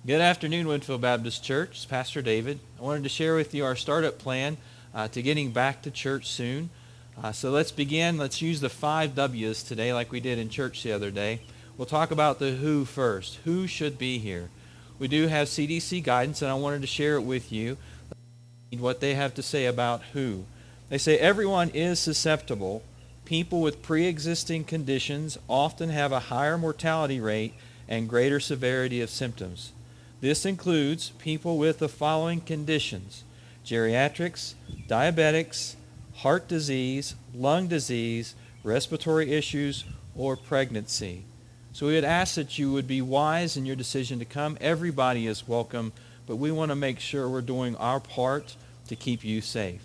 Good afternoon, Winfield Baptist Church. It's Pastor David. I wanted to share with you our startup plan to getting back to church soon. So let's begin. Let's use the 5 W's today like we did in church the other day. We'll talk about the who first. Who should be here? We do have CDC guidance, and I wanted to share it with you, what they have to say about who. They say everyone is susceptible. People with pre-existing conditions often have a higher mortality rate and greater severity of symptoms. This includes people with the following conditions: geriatrics, diabetics, heart disease, lung disease, respiratory issues, or pregnancy. So we would ask that you would be wise in your decision to come. Everybody is welcome, but we want to make sure we're doing our part to keep you safe.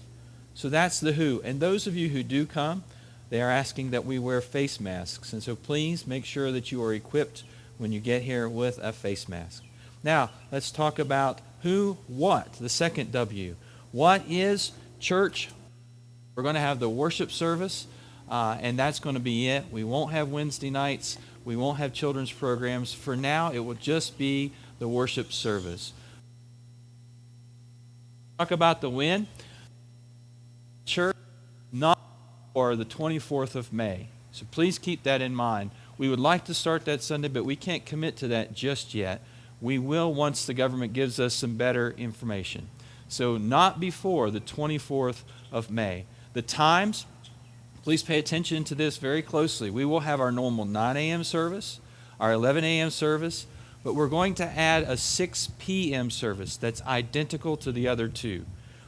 So that's the who. And those of you who do come, they are asking that we wear face masks. And so please make sure that you are equipped when you get here with a face mask. Now, let's talk about who, what, the second W. What is church? We're going to have the worship service, and that's going to be it. We won't have Wednesday nights. We won't have children's programs. For now, it will just be the worship service. Talk about the when. Church, not for the 24th of May. So please keep that in mind. We would like to start that Sunday, but we can't commit to that just yet. We will once the government gives us some better information. So not before the 24th of May. The times, please pay attention to this very closely. We will have our normal 9 a.m. service, our 11 a.m. service, but we're going to add a 6 p.m. service that's identical to the other two.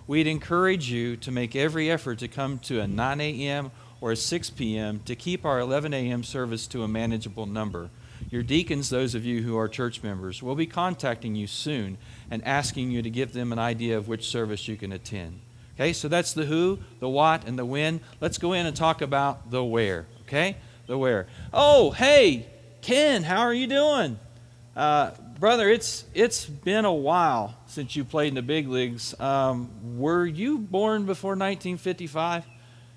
We'd encourage you to make every effort to come to a 9 a.m. or a 6 p.m. to keep our 11 a.m. service to a manageable number. Your deacons, those of you who are church members, will be contacting you soon and asking you to give them an idea of which service you can attend. Okay, so that's the who, the what, and the when. Let's go in and talk about the where. Okay, the where. Oh, hey, Ken, how are you doing? Brother, it's been a while since you played in the big leagues. Were you born before 1955?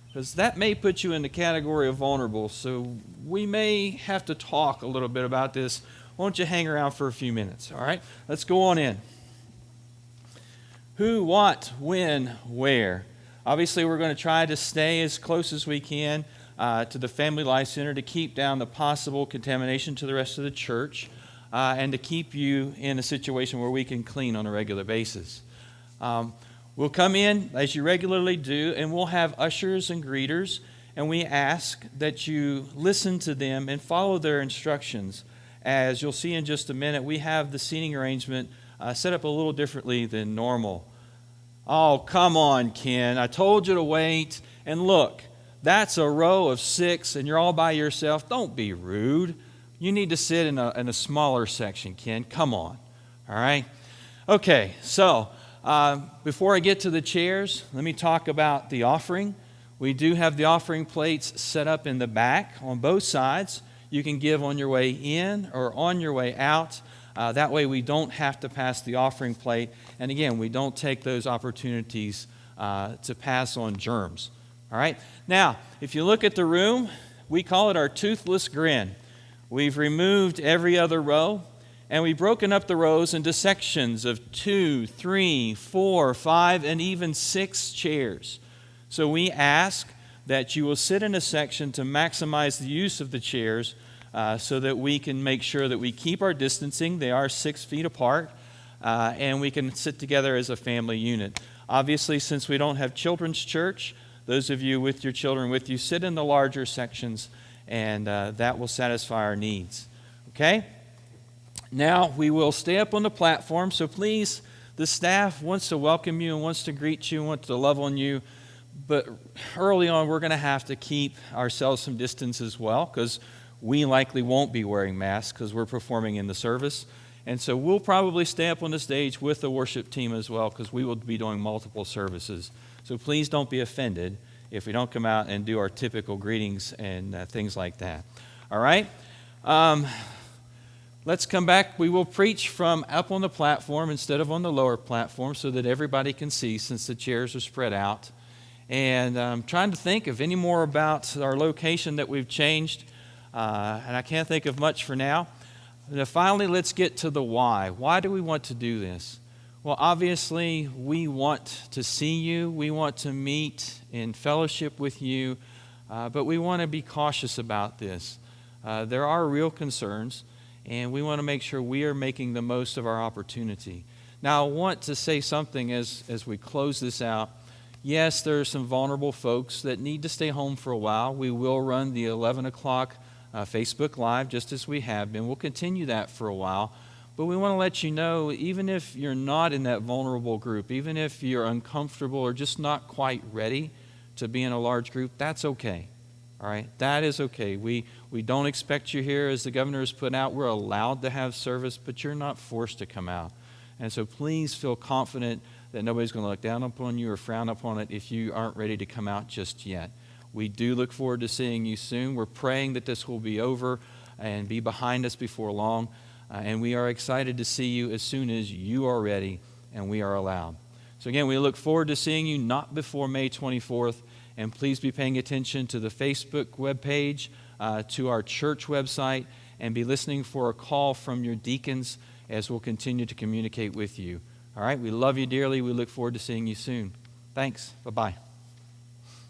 Because that may put you in the category of vulnerable, so we may have to talk a little bit about this. Why don't you hang around for a few minutes, all right? Let's go on in. Who, what, when, where. Obviously, we're going to try to stay as close as we can to the Family Life Center to keep down the possible contamination to the rest of the church and to keep you in a situation where we can clean on a regular basis. We'll come in, as you regularly do, and we'll have ushers and greeters, and we ask that you listen to them and follow their instructions. As you'll see in just a minute, we have the seating arrangement set up a little differently than normal. Oh, come on, Ken. I told you to wait. And look, that's a row of 6, and you're all by yourself. Don't be rude. You need to sit in a smaller section, Ken. Come on. All right? Okay, so before I get to the chairs, let me talk about the offering. We do have the offering plates set up in the back on both sides. You can give on your way in or on your way out. That way we don't have to pass the offering plate. And again, we don't take those opportunities to pass on germs. All right? Now, if you look at the room, we call it our toothless grin. We've removed every other row. And we've broken up the rows into sections of 2, 3, 4, 5, and even 6 chairs. So we ask that you will sit in a section to maximize the use of the chairs so that we can make sure that we keep our distancing. They are 6 feet apart, and we can sit together as a family unit. Obviously, since we don't have children's church, those of you with your children with you, sit in the larger sections, and that will satisfy our needs. Okay? Now, we will stay up on the platform, so please, the staff wants to welcome you and wants to greet you and wants to love on you, but early on, we're going to have to keep ourselves some distance as well, because we likely won't be wearing masks because we're performing in the service, and so we'll probably stay up on the stage with the worship team as well, because we will be doing multiple services. So please don't be offended if we don't come out and do our typical greetings and things like that. All right? Let's come back. We will preach from up on the platform instead of on the lower platform so that everybody can see since the chairs are spread out. And I'm trying to think of any more about our location that we've changed, and I can't think of much for now. Now, finally, let's get to the why. Why do we want to do this? Well, obviously, we want to see you. We want to meet in fellowship with you, but we want to be cautious about this. There are real concerns, and we want to make sure we are making the most of our opportunity. Now, I want to say something as we close this out. Yes, there are some vulnerable folks that need to stay home for a while. We will run the 11 o'clock Facebook Live just as we have been. We'll continue that for a while. But we want to let you know, even if you're not in that vulnerable group, even if you're uncomfortable or just not quite ready to be in a large group, that's okay. All right? That is okay. We don't expect you here, as the governor has put out. We're allowed to have service, but you're not forced to come out. And so please feel confident that nobody's going to look down upon you or frown upon it if you aren't ready to come out just yet. We do look forward to seeing you soon. We're praying that this will be over and be behind us before long. And we are excited to see you as soon as you are ready and we are allowed. So again, we look forward to seeing you not before May 24th. And please be paying attention to the Facebook webpage, to our church website, and be listening for a call from your deacons as we'll continue to communicate with you. All right, we love you dearly. We look forward to seeing you soon. Thanks. Bye-bye.